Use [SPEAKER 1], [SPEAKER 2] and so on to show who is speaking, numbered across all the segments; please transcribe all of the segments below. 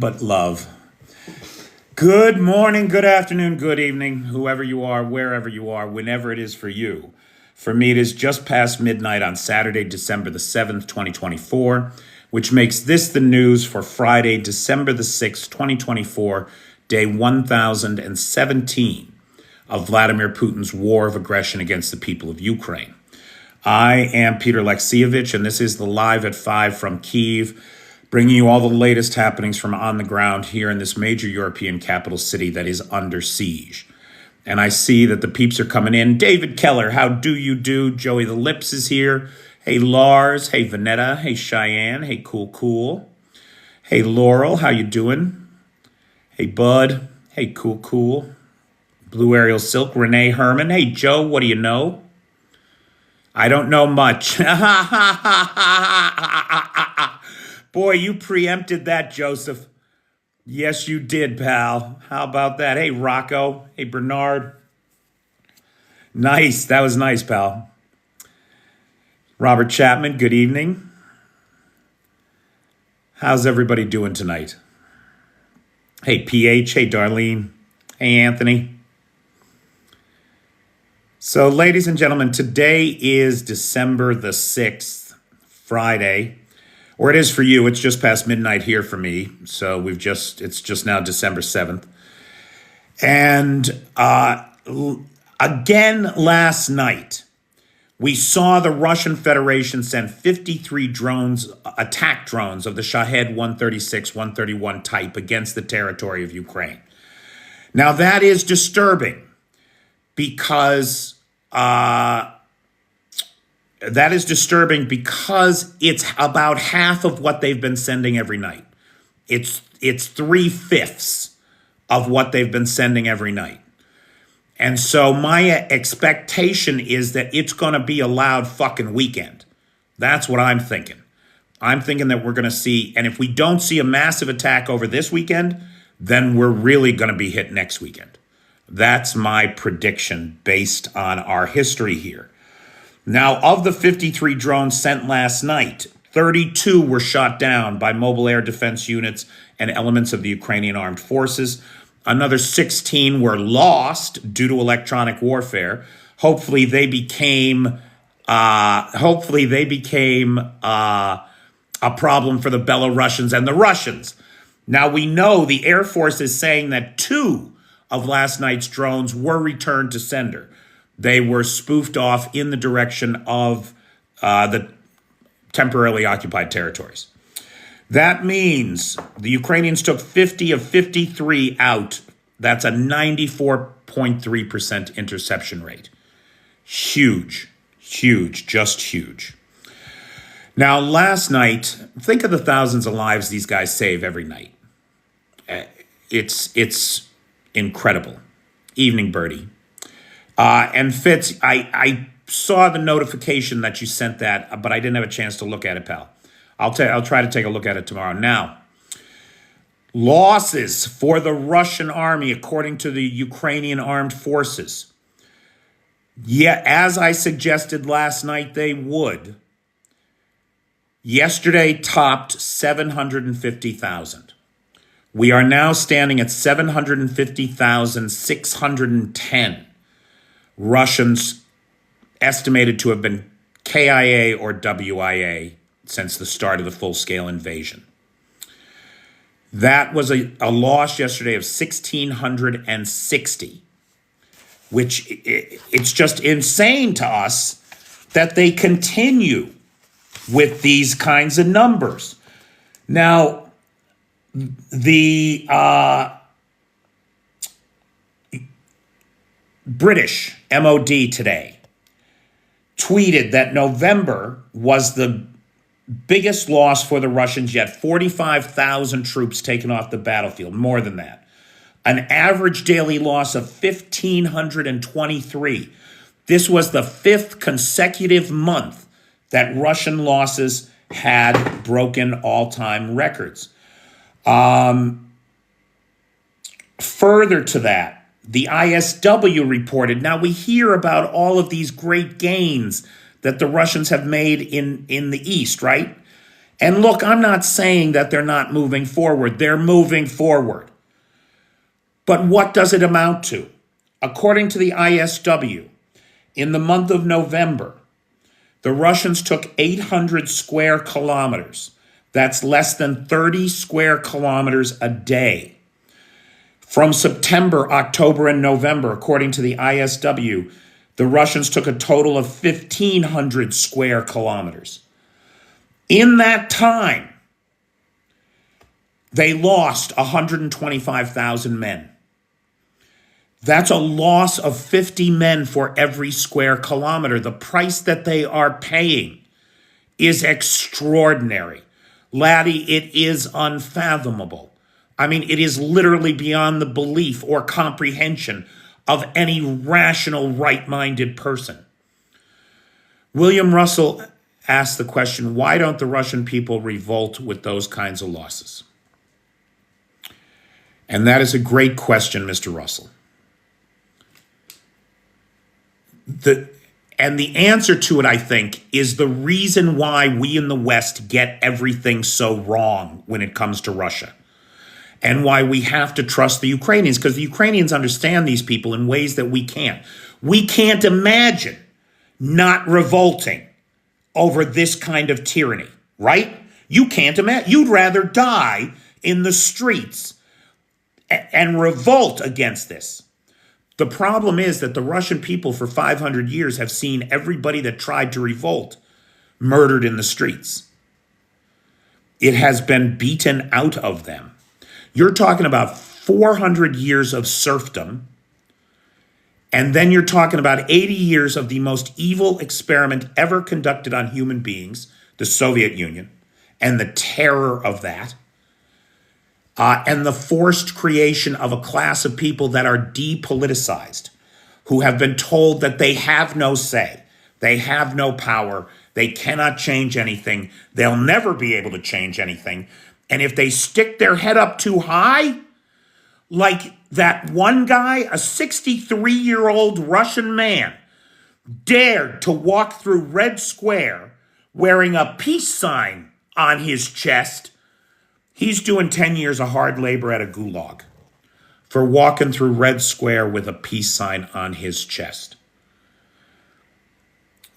[SPEAKER 1] but love. Good morning, good afternoon, good evening, whoever you are, wherever you are, whenever it is for you. For me, it is just past midnight on Saturday, December the 7th, 2024, which makes this the news for Friday, December the 6th, 2024, day 1017 of Vladimir Putin's war of aggression against the people of Ukraine. I am Peter Alexievich, and this is the Live at 5 from Kyiv, bringing you all the latest happenings from on the ground here in this major European capital city that is under siege. And I see that the peeps are coming in. David Keller, how do you do? Joey the Lips is here. Hey, Lars. Hey, Vanetta. Hey, Cheyenne. Hey, Cool. Hey, Laurel, how you doing? Hey, Bud. Hey, Cool. Blue Ariel Silk. Renee Herman. Hey, Joe, what do you know? I don't know much. Boy, you preempted that, Joseph. Yes, you did, pal. How about that? Hey, Rocco. Hey, Bernard. Nice. That was nice, pal. Robert Chapman, good evening. How's everybody doing tonight? Hey, PH. Hey, Darlene. Hey, Anthony. So, ladies and gentlemen, today is December the 6th, Friday. Or it is for you. It's just past midnight here for me. So it's just now December 7th. And again last night, we saw the Russian Federation send 53 drones, attack drones of the Shahed 136, 131 type against the territory of Ukraine. Now that is disturbing because it's about half of what they've been sending every night. It's 3/5 of what they've been sending every night. And so my expectation is that it's going to be a loud fucking weekend. That's what I'm thinking. I'm thinking that we're going to see, and if we don't see a massive attack over this weekend, then we're really going to be hit next weekend. That's my prediction based on our history here. Now, of the 53 drones sent last night, 32 were shot down by mobile air defense units and elements of the Ukrainian armed forces. Another 16 were lost due to electronic warfare. Hopefully they became a problem for the Belarusians and the Russians. Now, we know the Air Force is saying that 2 of last night's drones were returned to sender. They were spoofed off in the direction of the temporarily occupied territories. That means the Ukrainians took 50 of 53 out. That's a 94.3% interception rate. Huge, just huge. Now, last night, think of the thousands of lives these guys save every night. It's incredible. Evening, Birdie. And Fitz, I saw the notification that you sent that, but I didn't have a chance to look at it, pal. I'll try to take a look at it tomorrow. Now, losses for the Russian army, according to the Ukrainian armed forces. Yeah, as I suggested last night they would. Yesterday topped 750,000. We are now standing at 750,610. Russians estimated to have been KIA or WIA since the start of the full-scale invasion. That was a loss yesterday of 1,660, which it's just insane to us that they continue with these kinds of numbers. Now, the British MOD today tweeted that November was the biggest loss for the Russians yet. 45,000 troops taken off the battlefield, more than that. An average daily loss of 1,523. This was the 5th consecutive month that Russian losses had broken all-time records. Further to that, the ISW reported. Now, we hear about all of these great gains that the Russians have made in the East, right? And look, I'm not saying that they're not moving forward. They're moving forward. But what does it amount to? According to the ISW, in the month of November, the Russians took 800 square kilometers. That's less than 30 square kilometers a day. From September, October, and November, according to the ISW, the Russians took a total of 1,500 square kilometers. In that time, they lost 125,000 men. That's a loss of 50 men for every square kilometer. The price that they are paying is extraordinary. Laddie, it is unfathomable. I mean, it is literally beyond the belief or comprehension of any rational, right-minded person. William Russell asked the question, why don't the Russian people revolt with those kinds of losses? And that is a great question, Mr. Russell. And the answer to it, I think, is the reason why we in the West get everything so wrong when it comes to Russia. And why we have to trust the Ukrainians, because the Ukrainians understand these people in ways that we can't. We can't imagine not revolting over this kind of tyranny, right? You can't imagine. You'd rather die in the streets and revolt against this. The problem is that the Russian people for 500 years have seen everybody that tried to revolt murdered in the streets. It has been beaten out of them. You're talking about 400 years of serfdom, and then you're talking about 80 years of the most evil experiment ever conducted on human beings, the Soviet Union, and the terror of that, and the forced creation of a class of people that are depoliticized, who have been told that they have no say, they have no power, they cannot change anything, they'll never be able to change anything. And if they stick their head up too high, like that one guy, a 63-year-old Russian man, dared to walk through Red Square wearing a peace sign on his chest, he's doing 10 years of hard labor at a gulag for walking through Red Square with a peace sign on his chest.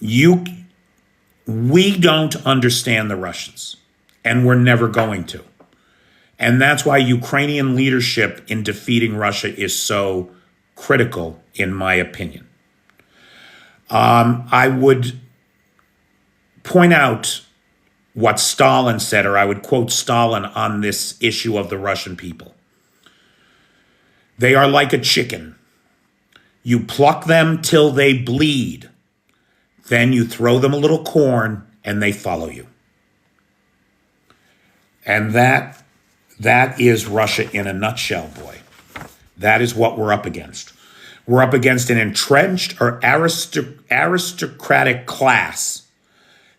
[SPEAKER 1] We don't understand the Russians, and we're never going to. And that's why Ukrainian leadership in defeating Russia is so critical, in my opinion. I would point out what Stalin said, or I would quote Stalin on this issue of the Russian people. They are like a chicken. You pluck them till they bleed. Then you throw them a little corn and they follow you. And that is Russia in a nutshell, boy. That is what we're up against. We're up against an entrenched or aristocratic class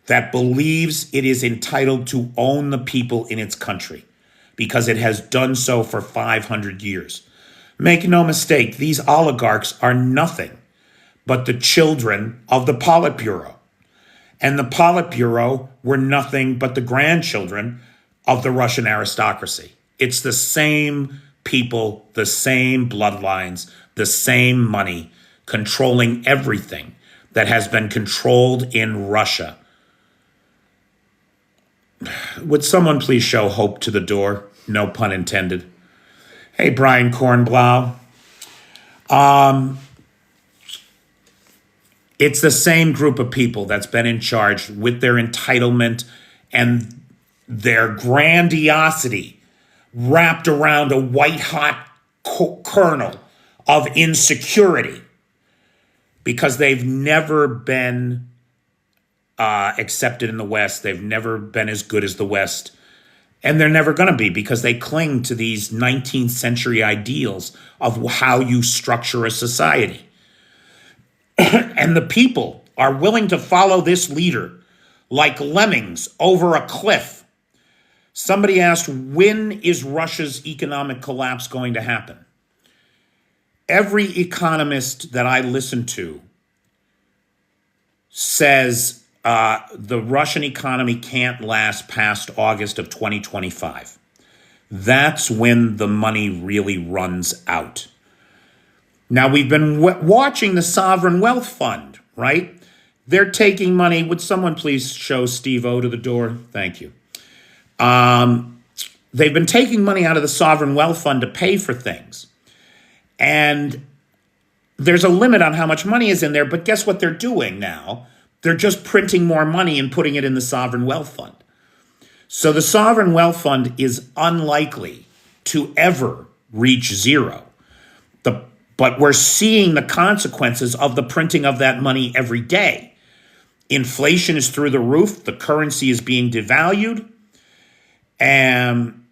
[SPEAKER 1] that believes it is entitled to own the people in its country because it has done so for 500 years. Make no mistake, these oligarchs are nothing but the children of the Politburo. And the Politburo were nothing but the grandchildren of the Russian aristocracy. It's the same people, the same bloodlines, the same money, controlling everything that has been controlled in Russia. Would someone please show hope to the door? No pun intended. Hey, Brian Kornblau. It's the same group of people that's been in charge with their entitlement and their grandiosity wrapped around a white-hot kernel of insecurity because they've never been accepted in the West. They've never been as good as the West. And they're never going to be because they cling to these 19th century ideals of how you structure a society. And the people are willing to follow this leader like lemmings over a cliff. Somebody asked, when is Russia's economic collapse going to happen? Every economist that I listen to says the Russian economy can't last past August of 2025. That's when the money really runs out. Now, we've been watching the Sovereign Wealth Fund, right? They're taking money. Would someone please show Steve O to the door? Thank you. They've been taking money out of the Sovereign Wealth Fund to pay for things. And there's a limit on how much money is in there, but guess what they're doing now? They're just printing more money and putting it in the Sovereign Wealth Fund. So the Sovereign Wealth Fund is unlikely to ever reach zero. But we're seeing the consequences of the printing of that money every day. Inflation is through the roof. The currency is being devalued. And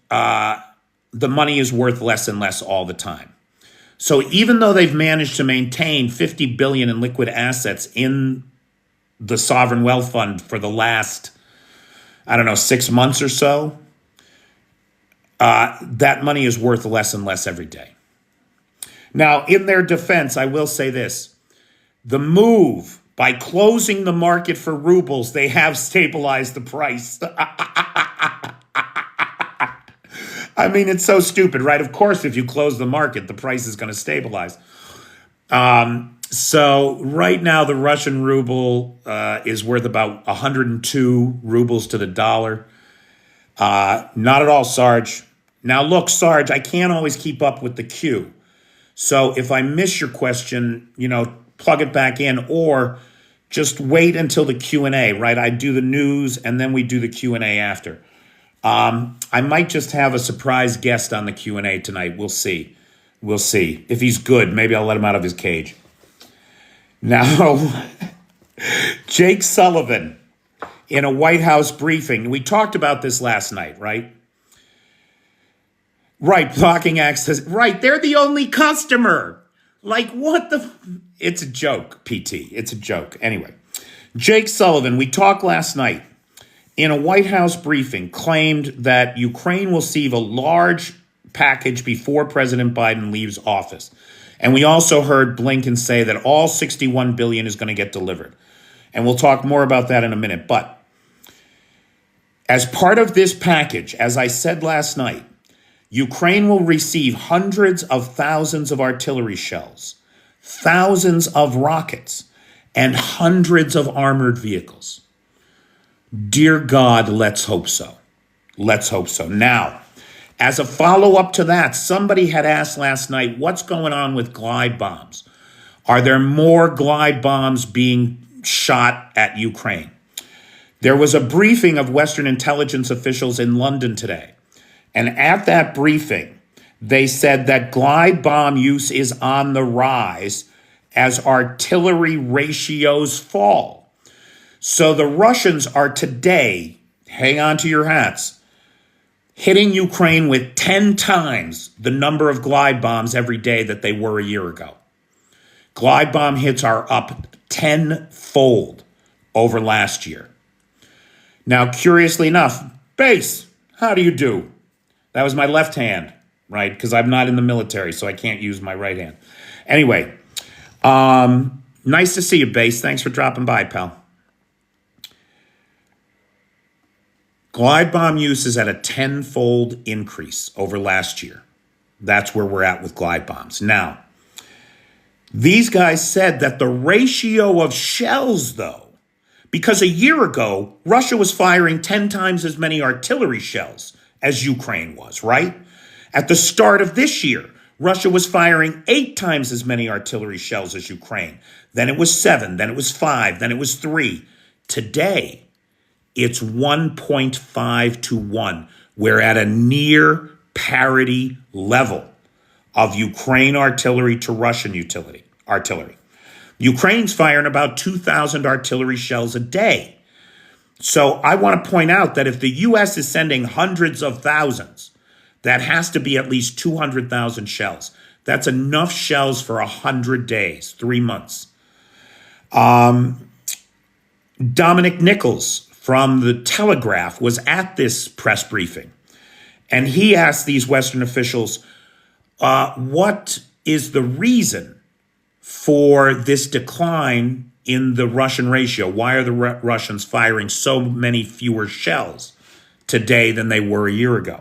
[SPEAKER 1] the money is worth less and less all the time. So even though they've managed to maintain $50 billion in liquid assets in the Sovereign Wealth Fund for the last, 6 months or so, that money is worth less and less every day. Now, in their defense, I will say this. The move, by closing the market for rubles, they have stabilized the price. I mean, it's so stupid, right? Of course, if you close the market, the price is going to stabilize. So right now, the Russian ruble is worth about 102 rubles to the dollar. Not at all, Sarge. Now, look, Sarge, I can't always keep up with the queue. So if I miss your question, plug it back in, or just wait until the Q&A, right? I do the news and then we do the Q&A after. I might just have a surprise guest on the Q&A tonight. We'll see. We'll see. If he's good, maybe I'll let him out of his cage. Now, Jake Sullivan in a White House briefing. We talked about this last night, right? Right, blocking access. Right, they're the only customer. Like, what the? It's a joke, PT. It's a joke. Anyway, Jake Sullivan, we talked last night in a White House briefing, claimed that Ukraine will receive a large package before President Biden leaves office. And we also heard Blinken say that all $61 billion is going to get delivered. And we'll talk more about that in a minute. But as part of this package, as I said last night, Ukraine will receive hundreds of thousands of artillery shells, thousands of rockets, and hundreds of armored vehicles. Dear God, let's hope so. Let's hope so. Now, as a follow-up to that, somebody had asked last night, what's going on with glide bombs? Are there more glide bombs being shot at Ukraine? There was a briefing of Western intelligence officials in London today. And at that briefing, they said that glide bomb use is on the rise as artillery ratios fall. So the Russians are today, hang on to your hats, hitting Ukraine with 10 times the number of glide bombs every day that they were a year ago. Glide bomb hits are up tenfold over last year. Now, curiously enough, base, how do you do? That was my left hand, right? Because I'm not in the military, so I can't use my right hand. Anyway, nice to see you, base. Thanks for dropping by, pal. Glide bomb use is at a tenfold increase over last year. That's where we're at with glide bombs. Now, these guys said that the ratio of shells, though, because a year ago, Russia was firing 10 times as many artillery shells as Ukraine was, right? At the start of this year, Russia was firing 8 times as many artillery shells as Ukraine. Then it was 7, then it was 5, then it was 3. Today, it's 1.5 to 1. We're at a near parity level of Ukraine artillery to Russian artillery. Ukraine's firing about 2,000 artillery shells a day. So I want to point out that if the U.S. is sending hundreds of thousands, that has to be at least 200,000 shells. That's enough shells for 100 days, 3 months. Dominic Nichols from The Telegraph was at this press briefing, and he asked these Western officials, what is the reason for this decline in the Russian ratio. Why are the Russians firing so many fewer shells today than they were a year ago?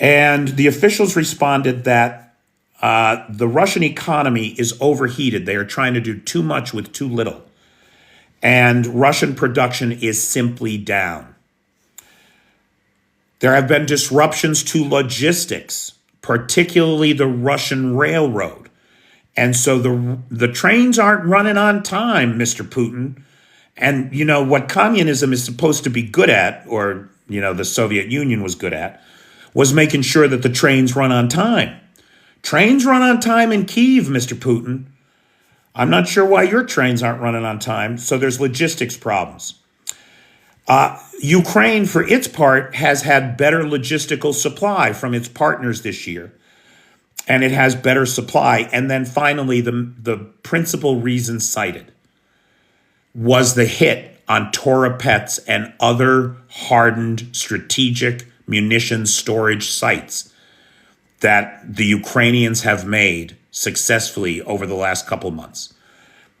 [SPEAKER 1] And the officials responded that the Russian economy is overheated. They are trying to do too much with too little. And Russian production is simply down. There have been disruptions to logistics, particularly the Russian railroad. And so the trains aren't running on time, Mr. Putin. And, you know, what communism is supposed to be good at, or, you know, the Soviet Union was good at, was making sure that the trains run on time. Trains run on time in Kyiv, Mr. Putin. I'm not sure why your trains aren't running on time. So there's logistics problems. Ukraine, for its part, has had better logistical supply from its partners this year. And it has better supply. And then finally, the principal reason cited was the hit on Toropets and other hardened strategic munitions storage sites that the Ukrainians have made successfully over the last couple of months.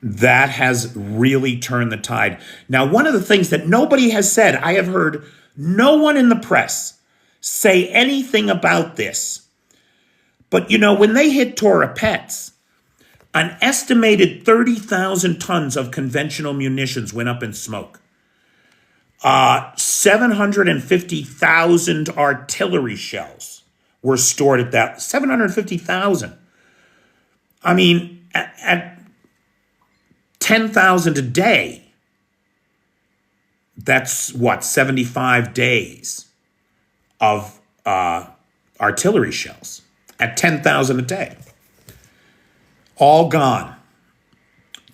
[SPEAKER 1] That has really turned the tide. Now, one of the things that nobody has said, I have heard no one in the press say anything about this. But, you know, when they hit Toropets, an estimated 30,000 tons of conventional munitions went up in smoke. 750,000 artillery shells were stored at that. 750,000. I mean, at 10,000 a day, that's what, 75 days of artillery shells at 10,000 a day. All gone.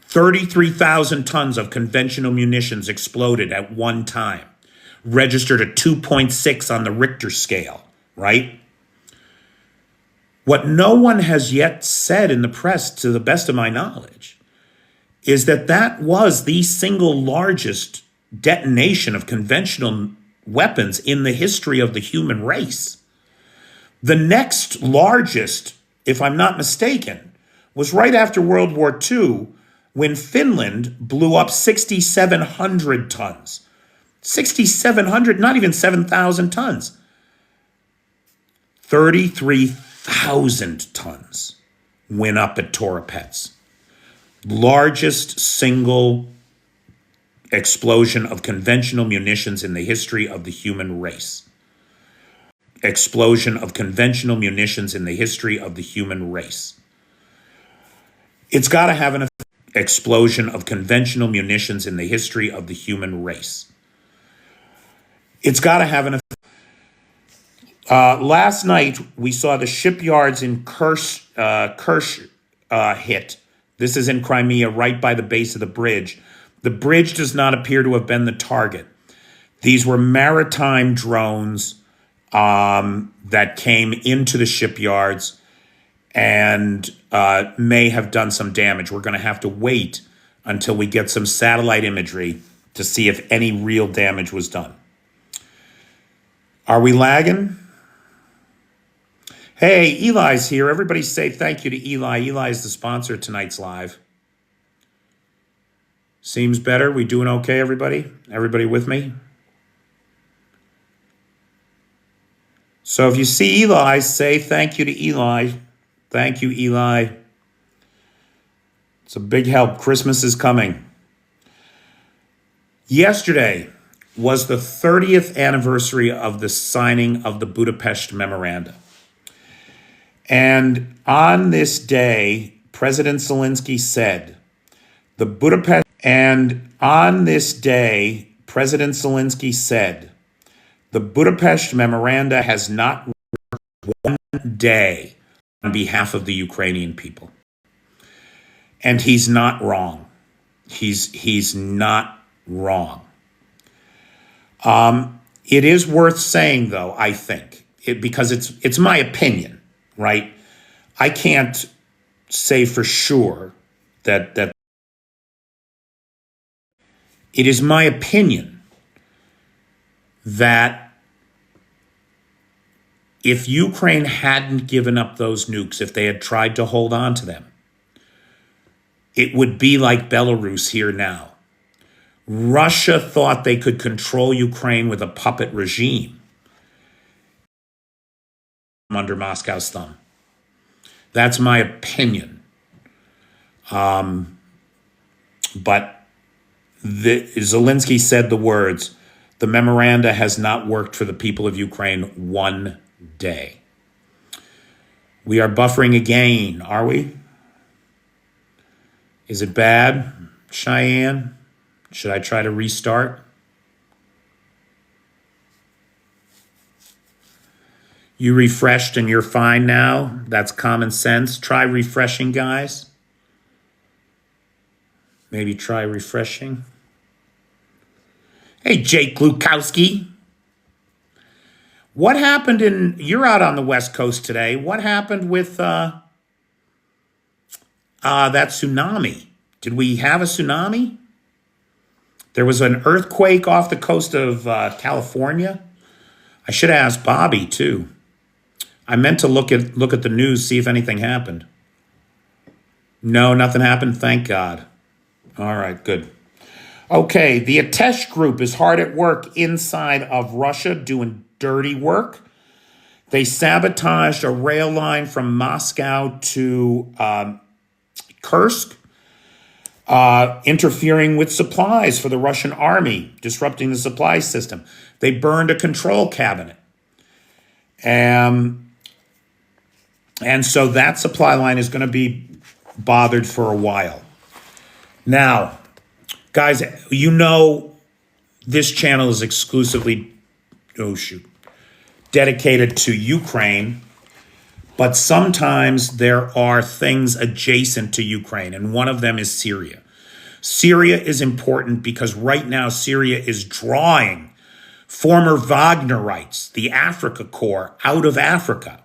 [SPEAKER 1] 33,000 tons of conventional munitions exploded at one time, registered at 2.6 on the Richter scale, right? What no one has yet said in the press, to the best of my knowledge, is that that was the single largest detonation of conventional weapons in the history of the human race. The next largest, if I'm not mistaken, was right after World War II, when Finland blew up 6,700 tons. 6,700, not even 7,000 tons. 33,000 tons went up at Toropets. Largest single explosion of conventional munitions in the history of the human race. Explosion of conventional munitions in the history of the human race. It's got to have an explosion of conventional munitions in the history of the human race. It's got to have an effect. Last night, we saw the shipyards in Kerch hit. This is in Crimea, right by the base of the bridge. The bridge does not appear to have been the target. These were maritime drones that came into the shipyards and may have done some damage. We're going to have to wait until we get some satellite imagery to see if any real damage was done. Are we lagging? Hey, Eli's here. Everybody say thank you to Eli. Eli is the sponsor of tonight's live. Seems better. We doing okay, everybody? Everybody with me? So if you see Eli, say thank you to Eli. Thank you, Eli. It's a big help. Christmas is coming. Yesterday was the 30th anniversary of the signing of the Budapest Memoranda. And on this day, President Zelensky said, the Budapest Memoranda has not worked one day on behalf of the Ukrainian people. And he's not wrong. He's not wrong. It is worth saying, though, I think, because it's my opinion, right? I can't say for sure that it is my opinion that if Ukraine hadn't given up those nukes, if they had tried to hold on to them, it would be like Belarus here now. Russia thought they could control Ukraine with a puppet regime under Moscow's thumb. That's my opinion. But Zelensky said the words, the memoranda has not worked for the people of Ukraine one day. We are buffering again, are we? Is it bad, Cheyenne? Should I try to restart? You refreshed and you're fine now? That's common sense. Try refreshing, guys. Maybe try refreshing. Hey, Jake Glukowski. What happened you're out on the West Coast today. What happened with that tsunami? Did we have a tsunami? There was an earthquake off the coast of California. I should have asked Bobby too. I meant to look at the news, see if anything happened. No, nothing happened. Thank God. All right, good. Okay, the Atesh group is hard at work inside of Russia doing dirty work. They sabotaged a rail line from Moscow to Kursk, interfering with supplies for the Russian army, disrupting the supply system. They burned a control cabinet. And so that supply line is going to be bothered for a while. Now, guys, you know this channel is exclusively, dedicated to Ukraine, but sometimes there are things adjacent to Ukraine, and one of them is Syria. Syria is important because right now Syria is drawing former Wagnerites, the Africa Corps, out of Africa.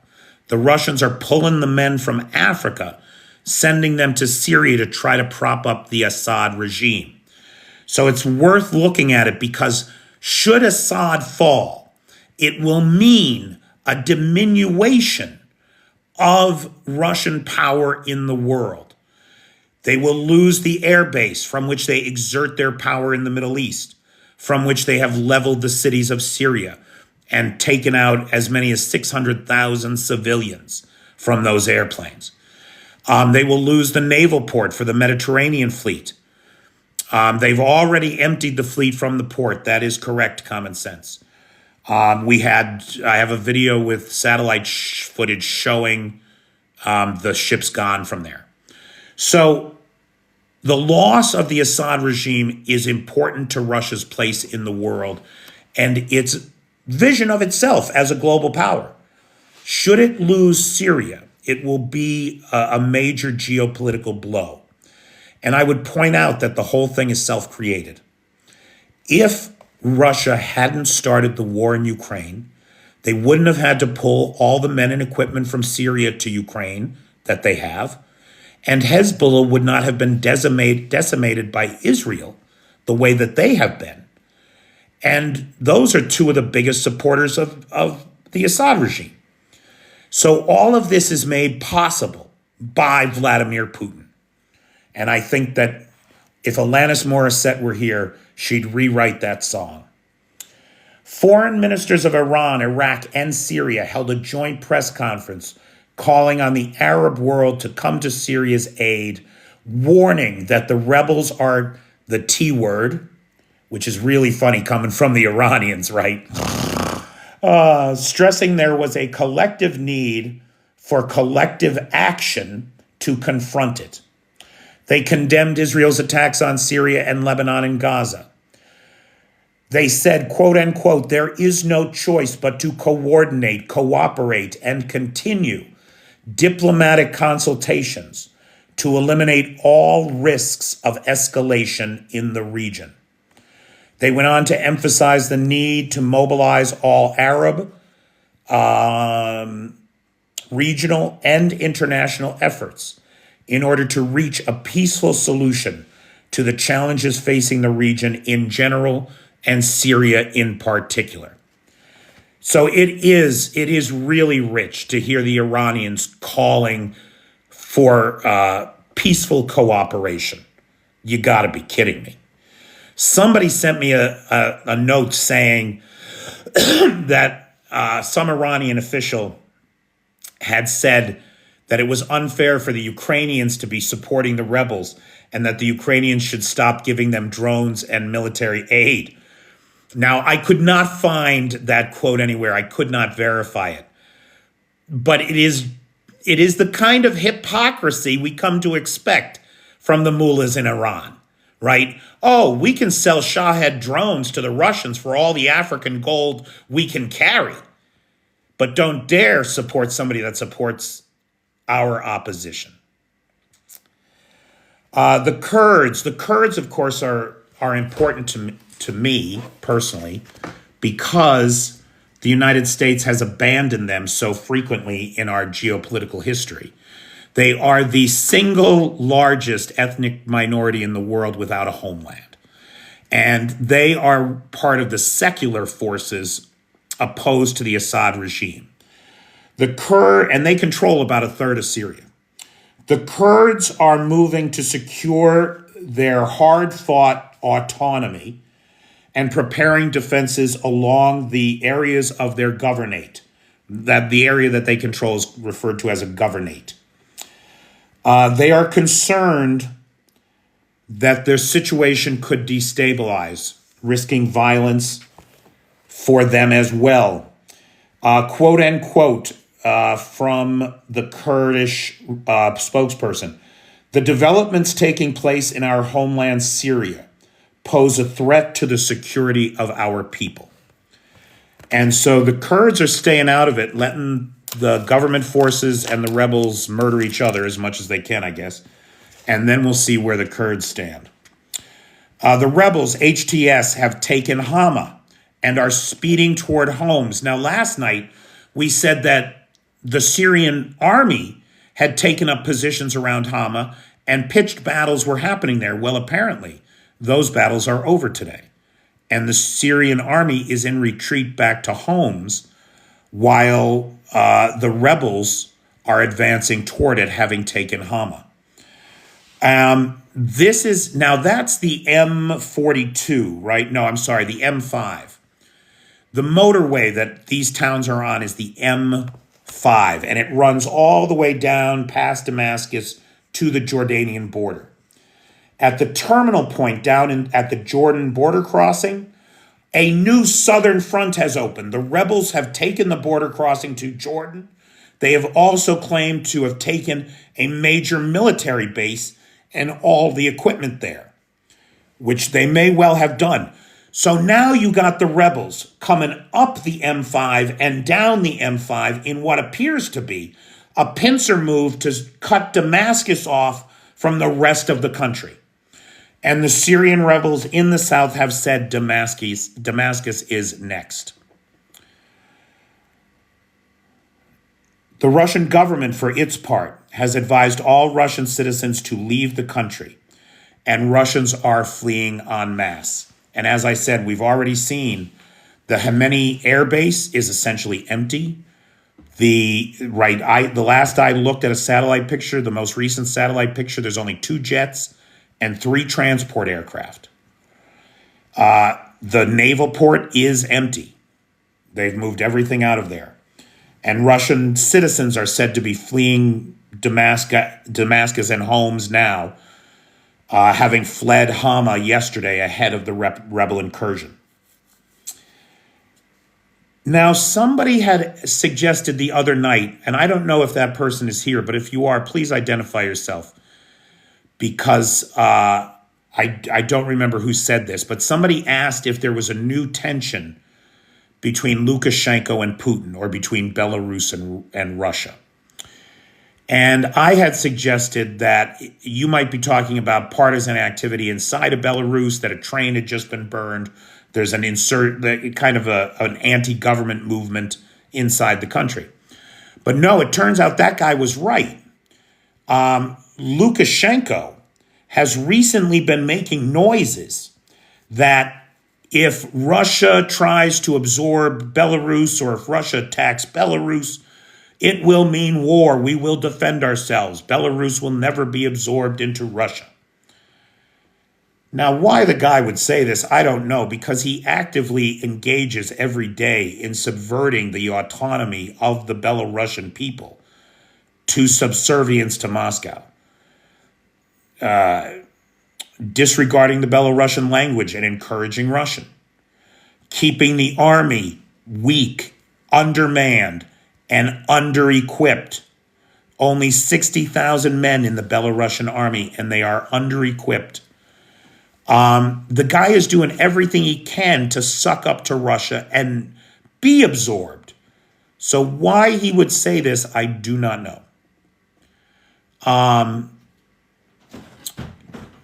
[SPEAKER 1] The Russians are pulling the men from Africa, sending them to Syria to try to prop up the Assad regime. So it's worth looking at it because should Assad fall, it will mean a diminution of Russian power in the world. They will lose the air base from which they exert their power in the Middle East, from which they have leveled the cities of Syria and taken out as many as 600,000 civilians from those airplanes. They will lose the naval port for the Mediterranean fleet. They've already emptied the fleet from the port. That is correct, common sense. I have a video with satellite footage showing the ships gone from there. So the loss of the Assad regime is important to Russia's place in the world and its vision of itself as a global power. Should it lose Syria, it will be a major geopolitical blow. And I would point out that the whole thing is self-created. If Russia hadn't started the war in Ukraine, they wouldn't have had to pull all the men and equipment from Syria to Ukraine that they have, and Hezbollah would not have been decimated by Israel the way that they have been. And those are two of the biggest supporters of the Assad regime. So all of this is made possible by Vladimir Putin. And I think that if Alanis Morissette were here, she'd rewrite that song. Foreign ministers of Iran, Iraq, and Syria held a joint press conference calling on the Arab world to come to Syria's aid, warning that the rebels are the T word, which is really funny coming from the Iranians, right? Stressing there was a collective need for collective action to confront it. They condemned Israel's attacks on Syria and Lebanon and Gaza. They said, quote unquote, there is no choice but to coordinate, cooperate, and continue diplomatic consultations to eliminate all risks of escalation in the region. They went on to emphasize the need to mobilize all Arab, regional, and international efforts in order to reach a peaceful solution to the challenges facing the region in general and Syria in particular. So it is really rich to hear the Iranians calling for peaceful cooperation. You got to be kidding me. Somebody sent me a note saying that some Iranian official had said that it was unfair for the Ukrainians to be supporting the rebels and that the Ukrainians should stop giving them drones and military aid. Now, I could not find that quote anywhere. I could not verify it. But it is the kind of hypocrisy we come to expect from the mullahs in Iran, right? Oh, we can sell Shahed drones to the Russians for all the African gold we can carry, but don't dare support somebody that supports our opposition. The Kurds, of course, are important to me personally because the United States has abandoned them so frequently in our geopolitical history. They are the single largest ethnic minority in the world without a homeland. And they are part of the secular forces opposed to the Assad regime. And they control about a third of Syria. The Kurds are moving to secure their hard-fought autonomy and preparing defenses along the areas of their governorate. That the area that they control is referred to as a governorate. They are concerned that their situation could destabilize, risking violence for them as well. Quote unquote, from the Kurdish spokesperson, the developments taking place in our homeland Syria pose a threat to the security of our people. And so the Kurds are staying out of it, letting the government forces and the rebels murder each other as much as they can, I guess. And then we'll see where the Kurds stand. The rebels, HTS, have taken Hama and are speeding toward Homs. Now, last night, we said that the Syrian army had taken up positions around Hama and pitched battles were happening there. Well, apparently, those battles are over today. And the Syrian army is in retreat back to Homs while the rebels are advancing toward it, having taken Hama. That's the M42, right? No, I'm sorry, the M5. The motorway that these towns are on is the M5, and it runs all the way down past Damascus to the Jordanian border. At the terminal point down at the Jordan border crossing, a new southern front has opened. The rebels have taken the border crossing to Jordan. They have also claimed to have taken a major military base and all the equipment there, which they may well have done. So now you got the rebels coming up the M5 and down the M5 in what appears to be a pincer move to cut Damascus off from the rest of the country. And the Syrian rebels in the south have said Damascus is next. The Russian government, for its part, has advised all Russian citizens to leave the country, and Russians are fleeing en masse. And as I said, we've already seen the Khamenei air base is essentially empty. The last I looked at a satellite picture, the most recent satellite picture, there's only 2 jets and 3 transport aircraft. The naval port is empty. They've moved everything out of there. And Russian citizens are said to be fleeing Damascus and Homs now, having fled Hama yesterday ahead of the rebel incursion. Now, somebody had suggested the other night, and I don't know if that person is here, but if you are, please identify yourself. Because I don't remember who said this, but somebody asked if there was a new tension between Lukashenko and Putin, or between Belarus and Russia. And I had suggested that you might be talking about partisan activity inside of Belarus, that a train had just been burned. There's an an anti-government movement inside the country. But no, it turns out that guy was right. Lukashenko has recently been making noises that if Russia tries to absorb Belarus, or if Russia attacks Belarus, It will mean war. We will defend ourselves. Belarus will never be absorbed into Russia. Now, why the guy would say this, I don't know, because he actively engages every day in subverting the autonomy of the Belarusian people to subservience to Moscow, disregarding the Belarusian language and encouraging Russian, keeping the army weak, undermanned, and under-equipped. Only 60,000 men in the Belarusian army, and they are under-equipped. The guy is doing everything he can to suck up to Russia and be absorbed. So why he would say this, I do not know. On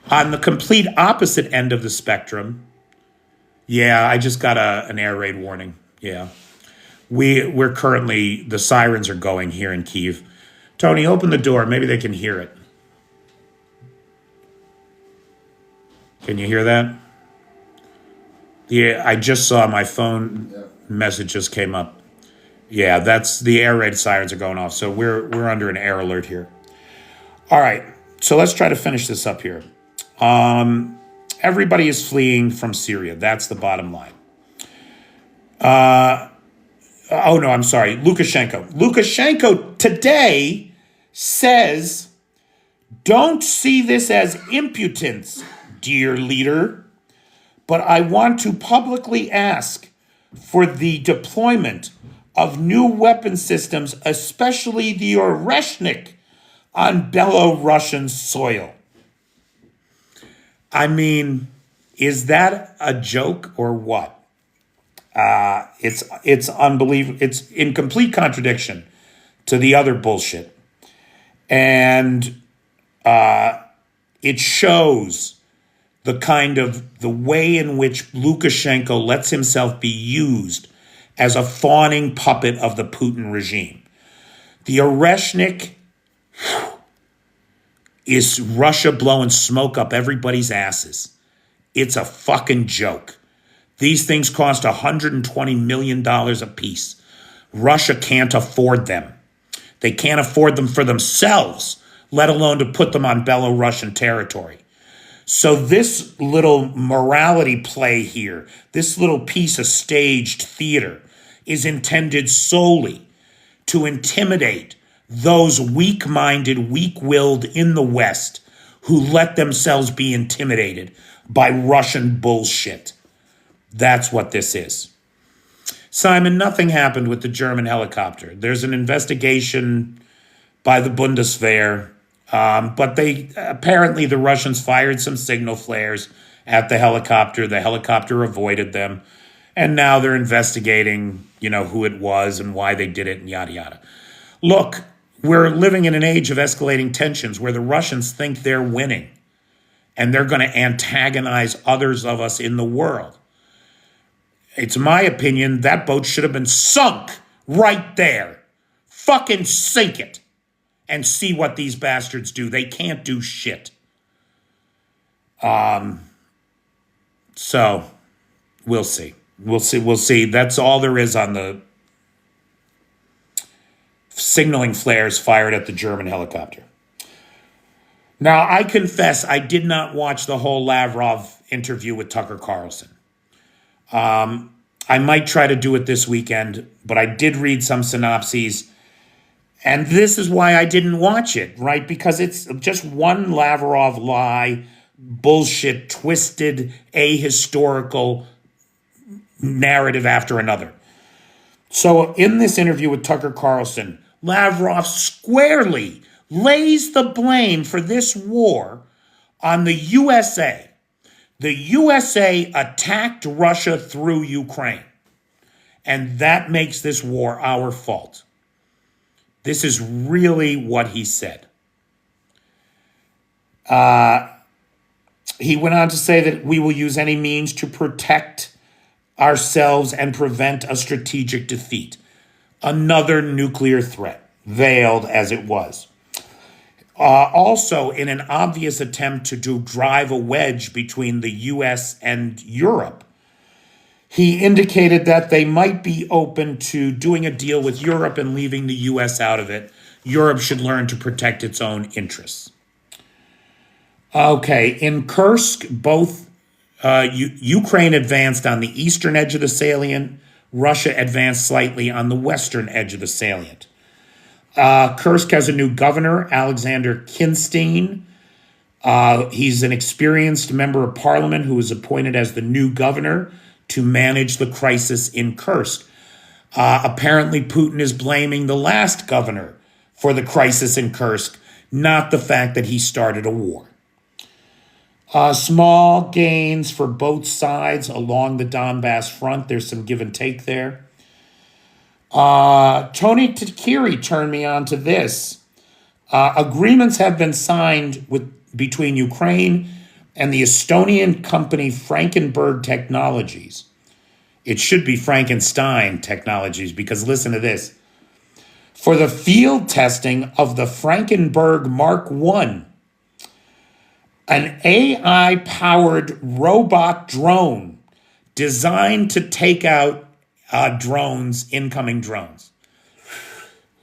[SPEAKER 1] the complete opposite end of the spectrum, yeah, I just got an air raid warning. Yeah. We're currently, the sirens are going here in Kyiv. Tony, open the door. Maybe they can hear it. Can you hear that? Yeah, I just saw my phone message just came up. Yeah, that's the air raid sirens are going off. So we're under an air alert here. All right, so let's try to finish this up here. Everybody is fleeing from Syria. That's the bottom line. Oh, no, I'm sorry. Lukashenko. Lukashenko today says, don't see this as impotence, dear leader, but I want to publicly ask for the deployment of new weapon systems, especially the Oreshnik, on Belarusian soil. I mean, is that a joke or what? It's unbelievable. It's in complete contradiction to the other bullshit. And it shows the way in which Lukashenko lets himself be used as a fawning puppet of the Putin regime. The Oreshnik is Russia blowing smoke up everybody's asses. It's a fucking joke. These things cost $120 million a piece. Russia can't afford them. They can't afford them for themselves, let alone to put them on Belarusian territory. So this little morality play here, this little piece of staged theater, is intended solely to intimidate those weak-minded, weak-willed in the West who let themselves be intimidated by Russian bullshit. That's what this is. Simon, nothing happened with the German helicopter. There's an investigation by the Bundeswehr, but apparently the Russians fired some signal flares at the helicopter. The helicopter avoided them, and now they're investigating, who it was and why they did it and yada yada. Look, we're living in an age of escalating tensions where the Russians think they're winning, and they're going to antagonize others of us in the world. It's my opinion that boat should have been sunk right there. Fucking sink it and see what these bastards do. They can't do shit. So we'll see. We'll see. That's all there is on the signaling flares fired at the German helicopter. Now, I confess I did not watch the whole Lavrov interview with Tucker Carlson. I might try to do it this weekend, but I did read some synopses, and this is why I didn't watch it, right? Because it's just one Lavrov lie, bullshit, twisted, ahistorical narrative after another. So in this interview with Tucker Carlson, Lavrov squarely lays the blame for this war on the USA. The USA attacked Russia through Ukraine, and that makes this war our fault. This is really what he said. He went on to say that we will use any means to protect ourselves and prevent a strategic defeat. Another nuclear threat, veiled as it was. Also, in an obvious attempt to drive a wedge between the U.S. and Europe, He indicated that they might be open to doing a deal with Europe and leaving the US out of it. Europe should learn to protect its own interests. Okay, in Kursk, both Ukraine advanced on the eastern edge of the salient. Russia advanced slightly on the western edge of the salient. Kursk has a new governor, Alexander Kinstein. He's an experienced member of parliament who was appointed as the new governor to manage the crisis in Kursk. Apparently, Putin is blaming the last governor for the crisis in Kursk, not the fact that he started a war. Small gains for both sides along the Donbass front. There's some give and take there. Tony Takiri turned me on to this. Agreements have been signed between Ukraine and the Estonian company Frankenberg Technologies. It should be Frankenstein Technologies, because listen to this. For the field testing of the Frankenberg Mark I, an AI-powered robot drone designed to take out incoming drones,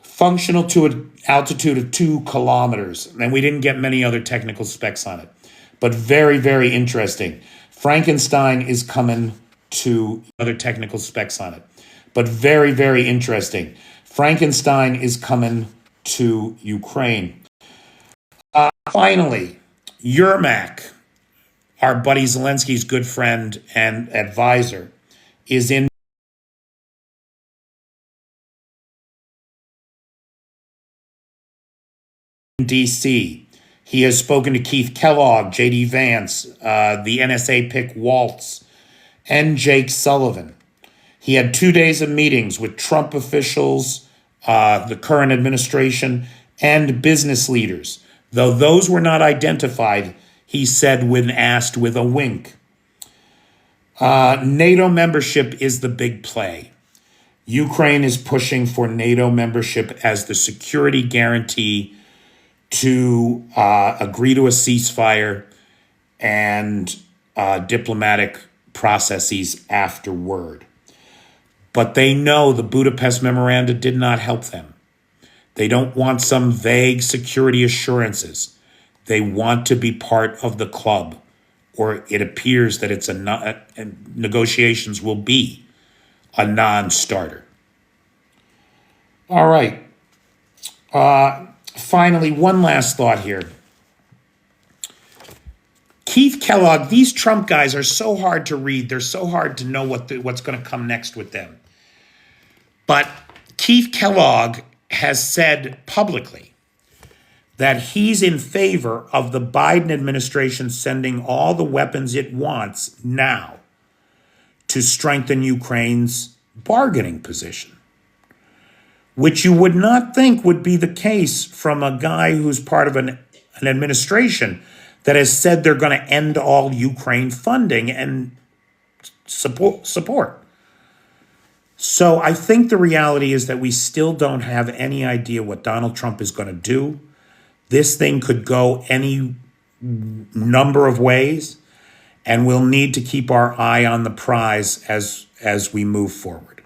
[SPEAKER 1] functional to an altitude of 2 kilometers. And we didn't get many other technical specs on it, but very, very interesting. Frankenstein is coming to other technical specs on it, but very, very interesting. Frankenstein is coming to Ukraine. Finally, Yermak, our buddy Zelensky's good friend and advisor, is in D.C. He has spoken to Keith Kellogg, J.D. Vance, the NSA pick Waltz, and Jake Sullivan. He had 2 days of meetings with Trump officials, the current administration, and business leaders. Though those were not identified, he said when asked with a wink. NATO membership is the big play. Ukraine is pushing for NATO membership as the security guarantee to agree to a ceasefire and diplomatic processes afterward. But they know the Budapest Memoranda did not help them. They don't want some vague security assurances. They want to be part of the club, or it appears that it's negotiations will be a non-starter. All right. Finally, one last thought here. Keith Kellogg, these Trump guys are so hard to read. They're so hard to know what's going to come next with them. But Keith Kellogg has said publicly that he's in favor of the Biden administration sending all the weapons it wants now to strengthen Ukraine's bargaining position, which you would not think would be the case from a guy who's part of an administration that has said they're going to end all Ukraine funding and support. So I think the reality is that we still don't have any idea what Donald Trump is going to do. This thing could go any number of ways, and we'll need to keep our eye on the prize as we move forward.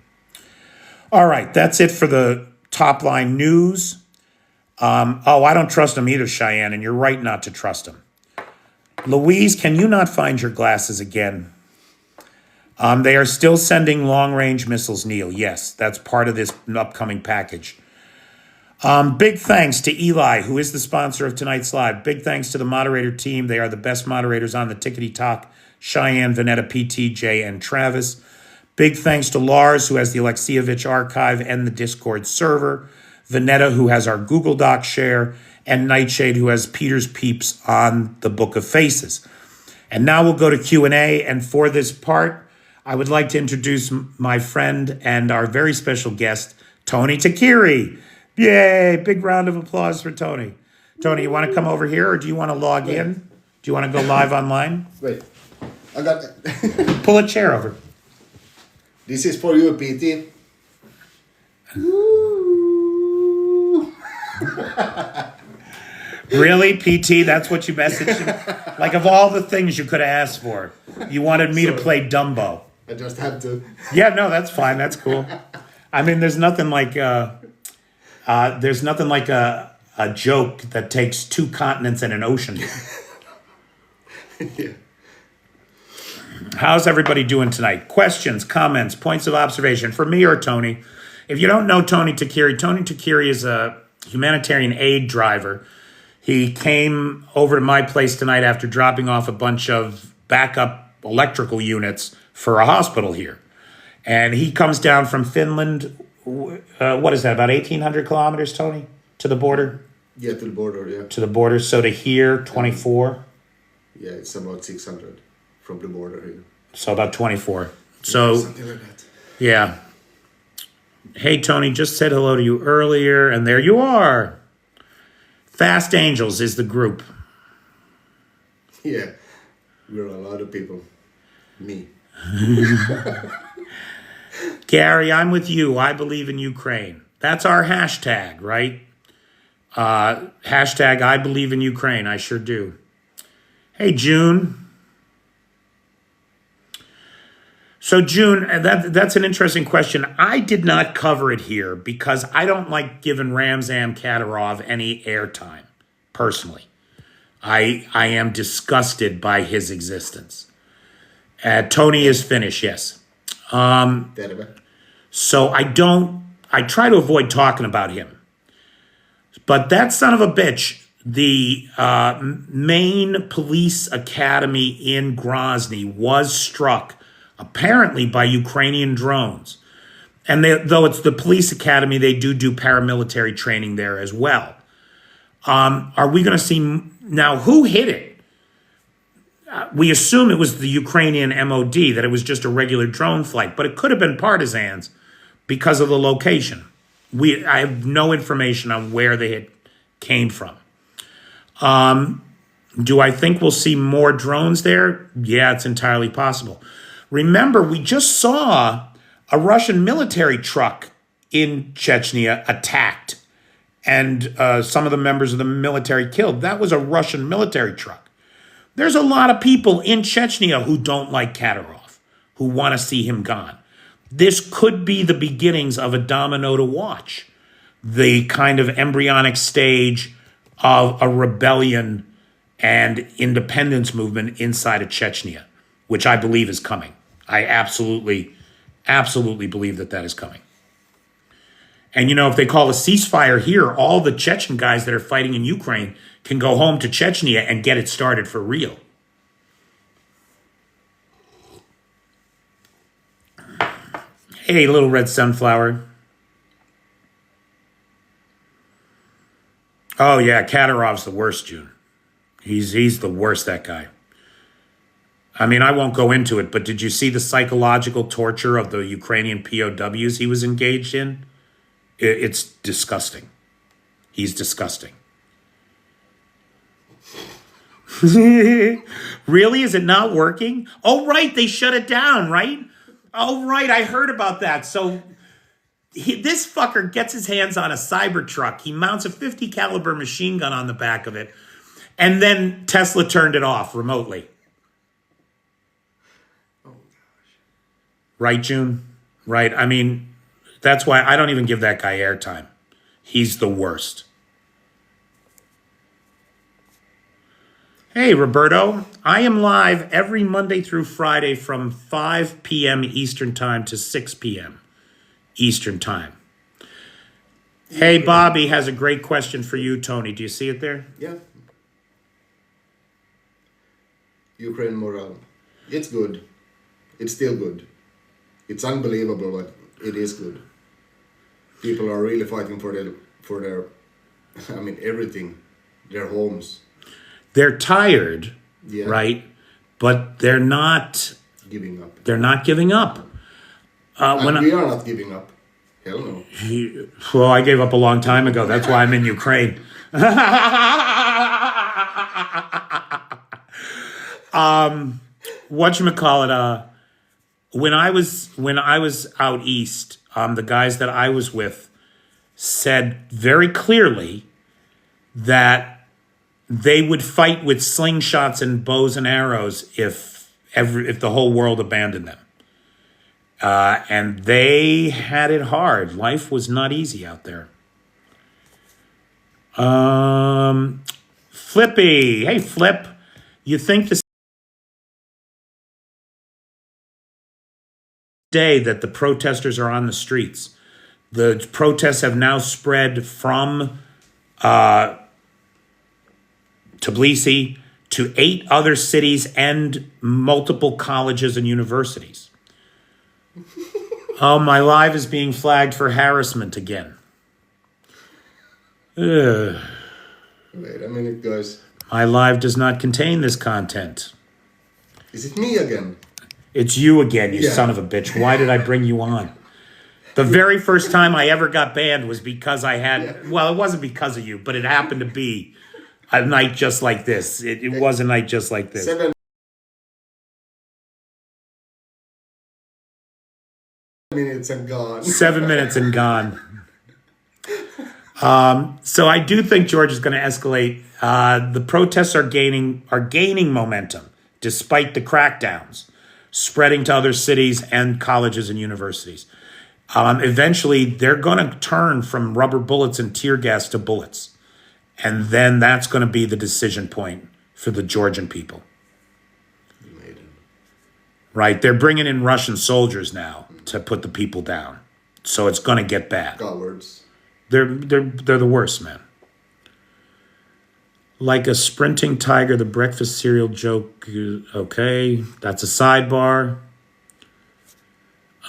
[SPEAKER 1] All right, that's it for the top line news. I don't trust him either, Cheyenne, and you're right not to trust him. Louise, can you not find your glasses again? They are still sending long-range missiles, Neil. Yes, that's part of this upcoming package. Big thanks to Eli, who is the sponsor of tonight's live. Big thanks to the moderator team. They are the best moderators on the Tickety Talk. Cheyenne, Vanetta, PTJ, and Travis. Big thanks to Lars, who has the Alexievich archive and the Discord server. Vanetta, who has our Google Doc share. And Nightshade, who has Peter's Peeps on the Book of Faces. And now we'll go to Q&A. And for this part, I would like to introduce my friend and our very special guest, Tony Takiri. Yay! Big round of applause for Tony. Tony, you want to come over here, or do you want to log in? Do you want to go live online?
[SPEAKER 2] Wait, I got it.
[SPEAKER 1] Pull a chair over.
[SPEAKER 2] This is for you, PT.
[SPEAKER 1] Really, PT? That's what you messaged him? Like, of all the things you could have asked for, you wanted me to play Dumbo.
[SPEAKER 2] I just have to.
[SPEAKER 1] Yeah, no, that's fine. That's cool. I mean, there's nothing like a joke that takes 2 continents and an ocean.
[SPEAKER 2] Yeah.
[SPEAKER 1] How's everybody doing tonight? Questions, comments, points of observation for me or Tony? If you don't know Tony Takiri is a humanitarian aid driver. He came over to my place tonight after dropping off a bunch of backup electrical units for a hospital here. And he comes down from Finland. What is that, about 1,800 kilometers, Tony, to the border?
[SPEAKER 2] Yeah, to the border, yeah.
[SPEAKER 1] To the border. So to here, 24.
[SPEAKER 2] Yeah, it's about 600 from the border here.
[SPEAKER 1] So about 24. So,
[SPEAKER 2] something like that.
[SPEAKER 1] Yeah. Hey, Tony, just said hello to you earlier, and there you are. Fast Angels is the group.
[SPEAKER 2] Yeah, we're a lot of people. Me.
[SPEAKER 1] Gary, I'm with you. I believe in Ukraine. That's our hashtag, right? Hashtag I believe in Ukraine. I sure do. Hey, June. So, June, that's an interesting question. I did not cover it here because I don't like giving Ramzan Kadyrov any airtime, personally. I am disgusted by his existence. Tony is Finnish, yes. So I try to avoid talking about him. But that son of a bitch, the main police academy in Grozny was struck apparently by Ukrainian drones. And though it's the police academy, they do paramilitary training there as well. Are we going to see now who hit it? We assume it was the Ukrainian MOD, that it was just a regular drone flight, but it could have been partisans because of the location. I have no information on where the hit came from. Do I think we'll see more drones there? Yeah, it's entirely possible. Remember, we just saw a Russian military truck in Chechnya attacked and some of the members of the military killed. That was a Russian military truck. There's a lot of people in Chechnya who don't like Kadyrov, who want to see him gone. This could be the beginnings of a domino to watch, the kind of embryonic stage of a rebellion and independence movement inside of Chechnya, which I believe is coming. I absolutely believe that is coming. And, if they call a ceasefire here, all the Chechen guys that are fighting in Ukraine can go home to Chechnya and get it started for real. Hey, little red sunflower. Oh, yeah, Kadyrov's the worst, June. He's the worst, that guy. I mean, I won't go into it, but did you see the psychological torture of the Ukrainian POWs he was engaged in? It's disgusting. He's disgusting. Really? Is it not working? Oh, right. They shut it down, right? Oh, right. I heard about that. So this fucker gets his hands on a Cybertruck. He mounts a 50 caliber machine gun on the back of it. And then Tesla turned it off remotely. Oh, gosh. Right, June? Right. I mean, that's why I don't even give that guy airtime. He's the worst. Hey, Roberto. I am live every Monday through Friday from 5 p.m. Eastern Time to 6 p.m. Eastern Time. Hey, Bobby has a great question for you, Tony. Do you see it there?
[SPEAKER 2] Yeah. Ukraine morale. It's good. It's still good. It's unbelievable, but it is good. People are really fighting for their everything, their homes.
[SPEAKER 1] They're tired, yeah. Right? But they're not
[SPEAKER 2] giving up.
[SPEAKER 1] They're not giving up.
[SPEAKER 2] We are not giving up. Hell no.
[SPEAKER 1] Well, I gave up a long time ago. That's why I'm in Ukraine. Whatchamacallit, when I was out east, the guys that I was with said very clearly that they would fight with slingshots and bows and arrows if the whole world abandoned them. And they had it hard. Life was not easy out there. Flippy. Hey, Flip. You think this day that the protesters are on the streets? The protests have now spread from Tbilisi to 8 other cities and multiple colleges and universities. Oh, my live is being flagged for harassment again. Ugh.
[SPEAKER 2] Wait a minute, guys.
[SPEAKER 1] My live does not contain this content.
[SPEAKER 2] Is it me again?
[SPEAKER 1] It's you again, you son of a bitch. Why did I bring you on? The very first time I ever got banned was because I had, well, it wasn't because of you, but it happened to be a night just like this. It was a night just like this.
[SPEAKER 2] 7 minutes and gone.
[SPEAKER 1] 7 minutes and gone. So I do think George is going to escalate. The protests are gaining momentum despite the crackdowns, spreading to other cities and colleges and universities. Eventually, they're going to turn from rubber bullets and tear gas to bullets. And then that's going to be the decision point for the Georgian people. Right? They're bringing in Russian soldiers now to put the people down. So it's going to get bad.
[SPEAKER 2] Cowards.
[SPEAKER 1] They're the worst, man. Like a sprinting tiger, the breakfast cereal joke. Okay, that's a sidebar.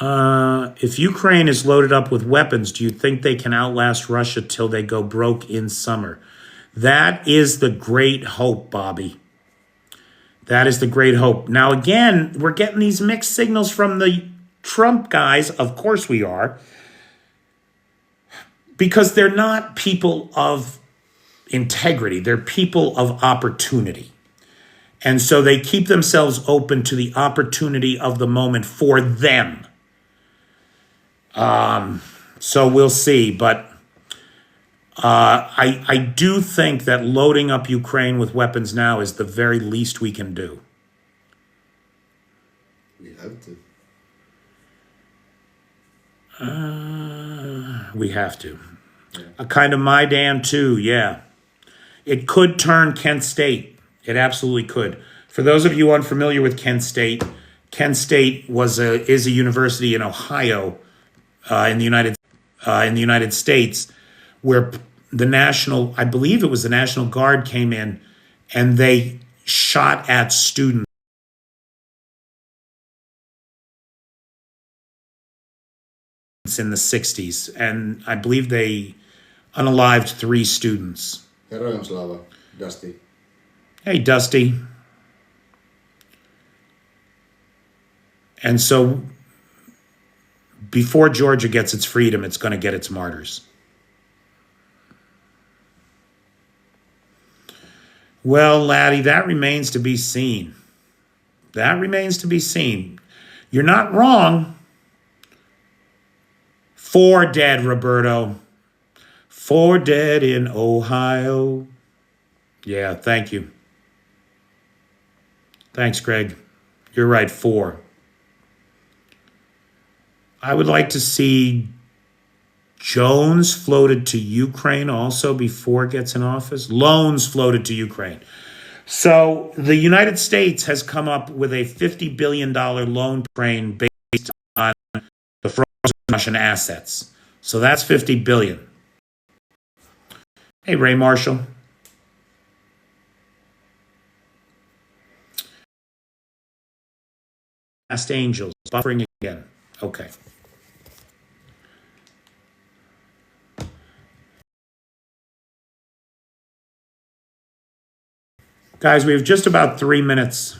[SPEAKER 1] If Ukraine is loaded up with weapons, do you think they can outlast Russia till they go broke in summer? That is the great hope, Bobby. That is the great hope. Now, again, we're getting these mixed signals from the Trump guys. Of course we are. Because they're not people of integrity. They're people of opportunity. And so they keep themselves open to the opportunity of the moment for them. So we'll see. But I do think that loading up Ukraine with weapons now is the very least we can do.
[SPEAKER 2] We have to.
[SPEAKER 1] We have to. Yeah. A kind of Maidan too, yeah. It could turn Kent State. It absolutely could. For those of you unfamiliar with Kent State is a university in Ohio, in the United States, where I believe it was the National Guard came in and they shot at students in the 60s, and I believe they unalived 3 students.
[SPEAKER 2] Heroin slava, Dusty.
[SPEAKER 1] Hey, Dusty. And so before Georgia gets its freedom, it's going to get its martyrs. Well, laddie, that remains to be seen. That remains to be seen. You're not wrong. 4 dead, Roberto. 4 dead in Ohio. Yeah, thank you. Thanks, Greg. You're right, 4. I would like to see Jones floated to Ukraine also before it gets in office. Loans floated to Ukraine. So the United States has come up with a $50 billion loan train based on the frozen Russian assets. So that's $50 billion. Hey, Ray Marshall. Last Angels, buffering again. Okay. Guys, we have just about 3 minutes.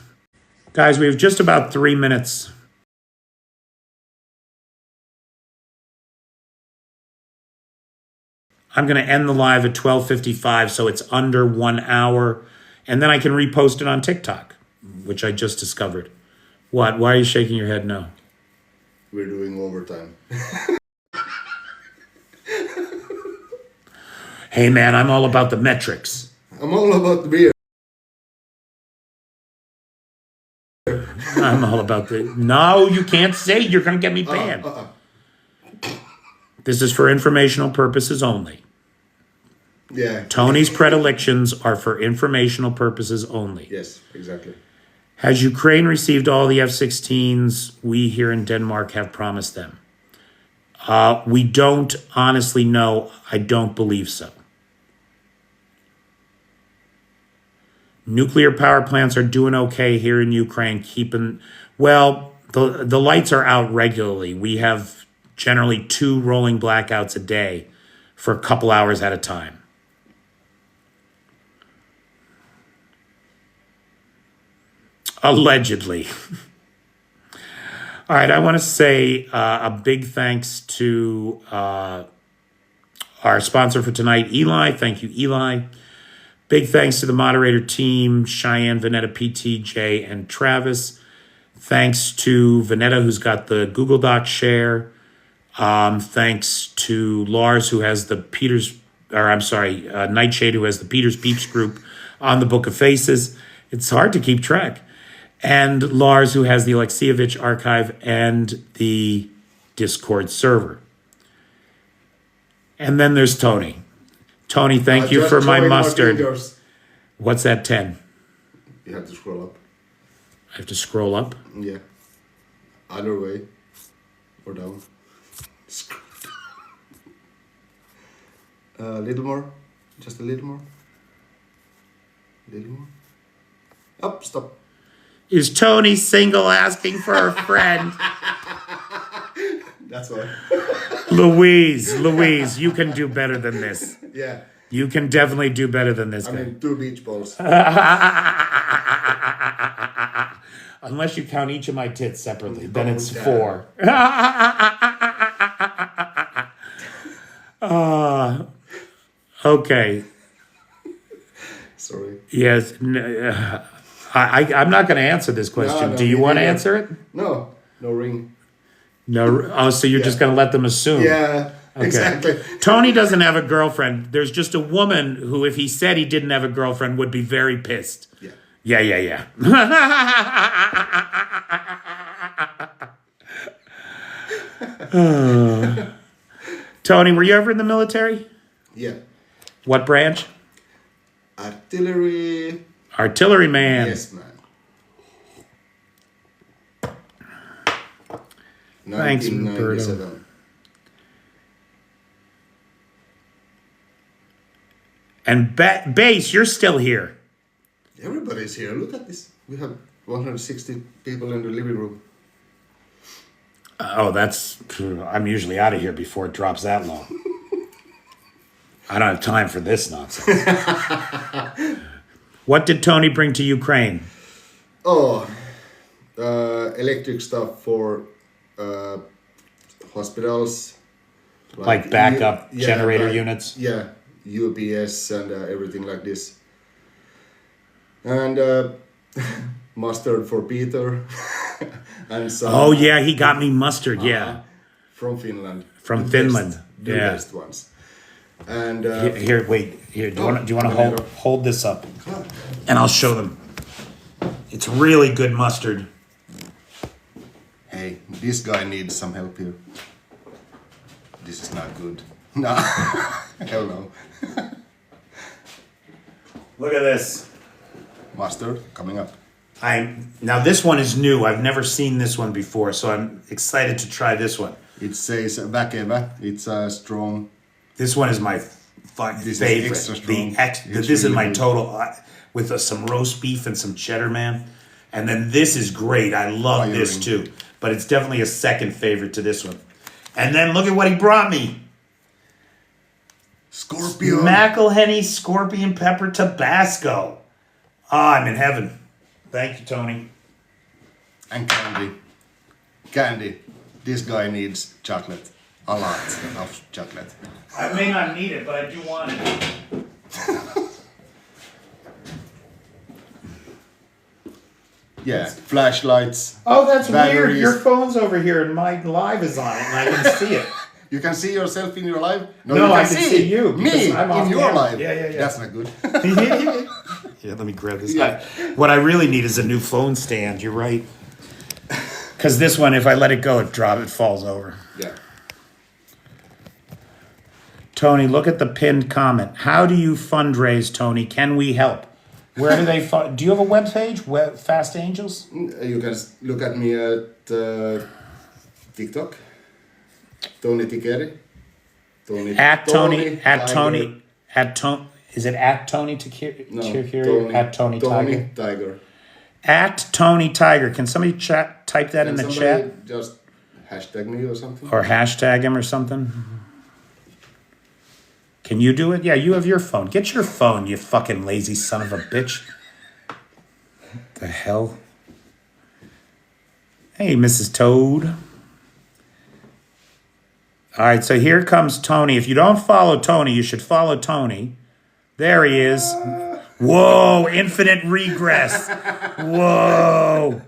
[SPEAKER 1] I'm going to end the live at 12:55, so it's under 1 hour. And then I can repost it on TikTok, which I just discovered. What? Why are you shaking your head no?
[SPEAKER 2] We're doing overtime.
[SPEAKER 1] Hey, man, I'm all about the metrics.
[SPEAKER 2] I'm all about the beer.
[SPEAKER 1] I'm all about the. No, you can't say. You're going to get me banned. This is for informational purposes only.
[SPEAKER 2] Yeah.
[SPEAKER 1] Tony's predilections are for informational purposes only.
[SPEAKER 2] Yes, exactly.
[SPEAKER 1] Has Ukraine received all the F-16s we here in Denmark have promised them? We don't honestly know. I don't believe so. Nuclear power plants are doing okay here in Ukraine. The lights are out regularly. We have generally 2 rolling blackouts a day for a couple hours at a time. Allegedly. All right, I want to say a big thanks to our sponsor for tonight, Eli. Thank you, Eli. Big thanks to the moderator team, Cheyenne, Vanetta, PTJ, and Travis. Thanks to Vanetta, who's got the Google Doc share. Thanks to Lars, who has the Nightshade, who has the Peters Peeps group on the Book of Faces. It's hard to keep track. And Lars, who has the Alexievich archive and the Discord server. And then there's Tony. Tony, thank you for my mustard. What's that, 10?
[SPEAKER 2] You have to scroll up.
[SPEAKER 1] I have to scroll up?
[SPEAKER 2] Yeah. Either way. Or down. Scroll down. A little more. Just a little more. A little more. Up, stop.
[SPEAKER 1] Is Tony single asking for a friend?
[SPEAKER 2] That's why.
[SPEAKER 1] Louise, you can do better than this.
[SPEAKER 2] Yeah.
[SPEAKER 1] You can definitely do better than this.
[SPEAKER 2] I mean, 2 beach balls.
[SPEAKER 1] Unless you count each of my tits separately, then it's
[SPEAKER 2] down.
[SPEAKER 1] 4. Okay.
[SPEAKER 2] Sorry.
[SPEAKER 1] Yes. I'm not going to answer this question.
[SPEAKER 2] No,
[SPEAKER 1] do you want to answer it?
[SPEAKER 2] No. No ring.
[SPEAKER 1] No. Oh, so you're just going to let them assume?
[SPEAKER 2] Yeah.
[SPEAKER 1] Okay.
[SPEAKER 2] Exactly.
[SPEAKER 1] Tony doesn't have a girlfriend. There's just a woman who, if he said he didn't have a girlfriend, would be very pissed.
[SPEAKER 2] Yeah.
[SPEAKER 1] Yeah. Tony, were you ever in the military?
[SPEAKER 2] Yeah.
[SPEAKER 1] What branch?
[SPEAKER 2] Artillery.
[SPEAKER 1] Artillery man.
[SPEAKER 2] Yes, man.
[SPEAKER 1] Thanks, Roberto.
[SPEAKER 2] 1997.
[SPEAKER 1] And Base, you're still here.
[SPEAKER 2] Everybody's here. Look at this. We have 160 people in the living room.
[SPEAKER 1] That's true. I'm usually out of here before it drops that low. I don't have time for this nonsense. What did Tony bring to Ukraine?
[SPEAKER 2] Electric stuff for hospitals.
[SPEAKER 1] Like backup generator units?
[SPEAKER 2] Yeah, UPS and everything like this. And mustard for Peter. And some,
[SPEAKER 1] oh, yeah, he got me mustard, yeah.
[SPEAKER 2] From Finland.
[SPEAKER 1] From Finland,
[SPEAKER 2] the best ones. And
[SPEAKER 1] here, wait. Here, do you want to hold this up, and I'll show them. It's really good mustard.
[SPEAKER 2] Hey, this guy needs some help here. This is not good. No, hell no.
[SPEAKER 1] Look at this.
[SPEAKER 2] Mustard coming up.
[SPEAKER 1] Now this one is new. I've never seen this one before, so I'm excited to try this one.
[SPEAKER 2] It says väkevä. It's a strong.
[SPEAKER 1] This one is my favorite.
[SPEAKER 2] This is extra strong.
[SPEAKER 1] This is my total with some roast beef and some cheddar, man. And then this is great. I love this too, but it's definitely a second favorite to this one. And then look at what he brought me.
[SPEAKER 2] Scorpion.
[SPEAKER 1] McElhenney Scorpion Pepper Tabasco. I'm in heaven. Thank you, Tony.
[SPEAKER 2] And candy. Candy. This guy needs chocolate. A lot of chocolate.
[SPEAKER 1] I may not need it, but I do want it.
[SPEAKER 2] Yeah, flashlights.
[SPEAKER 1] Oh, that's
[SPEAKER 2] batteries.
[SPEAKER 1] weird. Your phone's over here and my live is on it and I can see it.
[SPEAKER 2] You can see yourself in your live?
[SPEAKER 1] No, I can see you.
[SPEAKER 2] Me
[SPEAKER 1] I'm
[SPEAKER 2] in your
[SPEAKER 1] camera.
[SPEAKER 2] live.
[SPEAKER 1] Yeah.
[SPEAKER 2] That's not good.
[SPEAKER 1] Yeah, let me grab this. What I really need is a new phone stand. You're right. Because this one, if I let it go, it falls over.
[SPEAKER 2] Yeah.
[SPEAKER 1] Tony, look at the pinned comment. How do you fundraise, Tony? Can we help? Where do they do you have a webpage? Fast Angels?
[SPEAKER 2] You can look at me at TikTok. Tony Tikeri.
[SPEAKER 1] Is it at Tony Tikeri?
[SPEAKER 2] No,
[SPEAKER 1] At Tony Tiger?
[SPEAKER 2] Tiger.
[SPEAKER 1] At Tony Tiger. Can somebody type that in the chat?
[SPEAKER 2] Just hashtag me or something.
[SPEAKER 1] Or hashtag him or something? Can you do it? Yeah, you have your phone. Get your phone, you fucking lazy son of a bitch. The hell? Hey, Mrs. Toad. All right, so here comes Tony. If you don't follow Tony, you should follow Tony. There he is. Whoa, infinite regress. Whoa.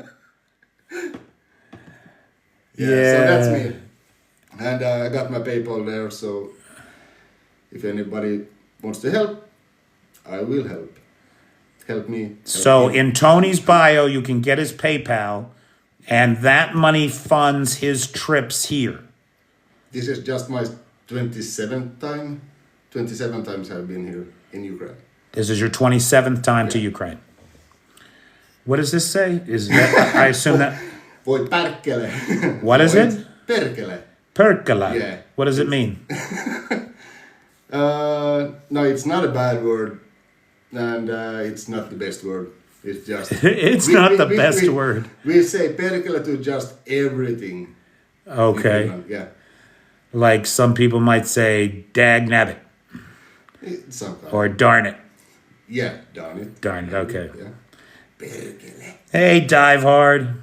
[SPEAKER 2] Yeah, so that's me. And I got my PayPal there, so if anybody wants to help, I will help. Help me.
[SPEAKER 1] So in Tony's bio, you can get his PayPal, and that money funds his trips here.
[SPEAKER 2] This is just my 27th time. 27 times I've been here in Ukraine.
[SPEAKER 1] This is your 27th time to Ukraine. What does this say? Is that, I assume that...
[SPEAKER 2] Voi perkele.
[SPEAKER 1] What is it?
[SPEAKER 2] Perkele.
[SPEAKER 1] Perkele.
[SPEAKER 2] Yeah.
[SPEAKER 1] What does it mean?
[SPEAKER 2] No, it's not a bad word, and it's not the best word. It's just...
[SPEAKER 1] It's not the best word.
[SPEAKER 2] We say perkele to just everything.
[SPEAKER 1] Okay.
[SPEAKER 2] Yeah.
[SPEAKER 1] Like some people might say, dag nabbit.
[SPEAKER 2] Sometimes.
[SPEAKER 1] Or darn it.
[SPEAKER 2] Yeah, darn it.
[SPEAKER 1] Darn it, okay.
[SPEAKER 2] Yeah. Perkele.
[SPEAKER 1] Hey, Dive Hard.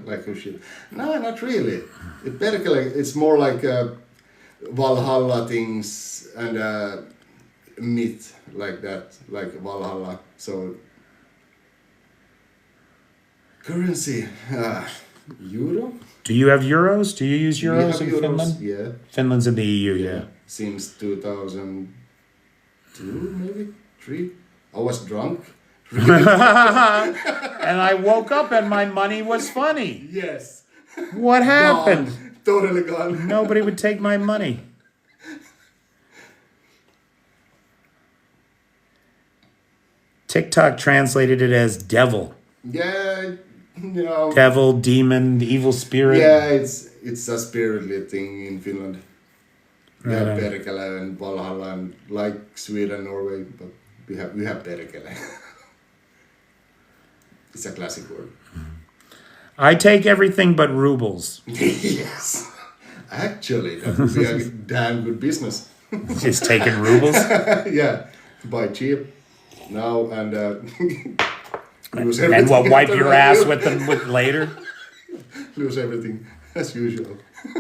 [SPEAKER 2] Like a shit. No, not really. Perkele, it's more like Valhalla things and myth like that, like Valhalla. So currency, euro.
[SPEAKER 1] Do you have euros? Do you use euros in
[SPEAKER 2] euros,
[SPEAKER 1] Finland?
[SPEAKER 2] Yeah.
[SPEAKER 1] Finland's in the EU, yeah.
[SPEAKER 2] Since 2002, maybe 3. I was drunk.
[SPEAKER 1] And I woke up and my money was funny.
[SPEAKER 2] Yes.
[SPEAKER 1] What happened?
[SPEAKER 2] Gone. Totally gone.
[SPEAKER 1] Nobody would take my money. TikTok translated it as devil.
[SPEAKER 2] Yeah, you know.
[SPEAKER 1] Devil, demon, evil spirit.
[SPEAKER 2] Yeah, it's a spiritly thing in Finland. We
[SPEAKER 1] Right
[SPEAKER 2] have
[SPEAKER 1] on.
[SPEAKER 2] Perkele and Valhalla and like Sweden, Norway, but we have Perkele. It's a classic word.
[SPEAKER 1] I take everything but rubles.
[SPEAKER 2] Yes. Actually, that would be a damn good business.
[SPEAKER 1] Just taking rubles.
[SPEAKER 2] Yeah, buy cheap now and lose everything.
[SPEAKER 1] And what, wipe your ass with them later?
[SPEAKER 2] Lose everything as usual.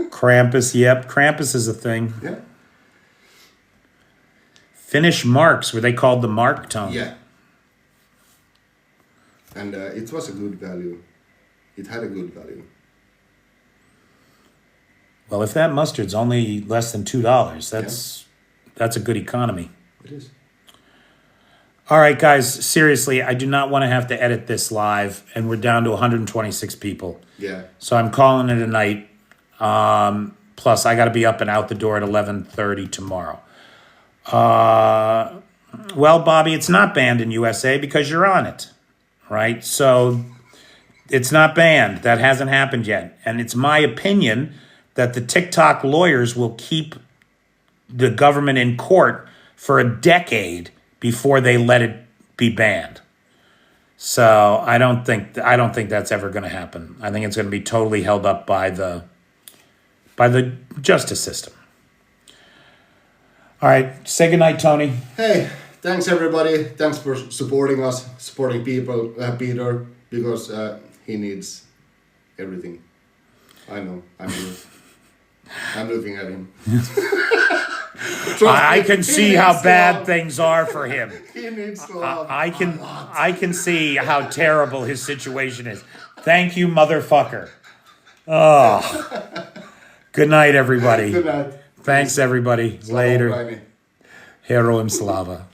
[SPEAKER 1] Krampus, yep. Krampus is a thing.
[SPEAKER 2] Yeah.
[SPEAKER 1] Finnish marks, were they called the mark tone?
[SPEAKER 2] Yeah. And it was a good value. It had a good value.
[SPEAKER 1] Well, if that mustard's only less than $2, that's a good economy.
[SPEAKER 2] It is.
[SPEAKER 1] All right, guys, seriously, I do not want to have to edit this live, and we're down to 126 people.
[SPEAKER 2] Yeah.
[SPEAKER 1] So I'm calling it a night. Plus, I got to be up and out the door at 11:30 tomorrow. Well, Bobby, it's not banned in USA because you're on it, right? So it's not banned. That hasn't happened yet. And it's my opinion that the TikTok lawyers will keep the government in court for a decade before they let it be banned. So I don't think that's ever going to happen. I think it's going to be totally held up by the justice system. All right, say goodnight, Tony.
[SPEAKER 2] Hey, thanks everybody. Thanks for supporting us, supporting people, Peter, because he needs everything. I know. I'm looking at him.
[SPEAKER 1] I can see how bad things are for him.
[SPEAKER 2] He needs love.
[SPEAKER 1] I can see how terrible his situation is. Thank you, motherfucker. Oh. Good night, everybody.
[SPEAKER 2] Good night.
[SPEAKER 1] Thanks, everybody. Later. Heroim Slava.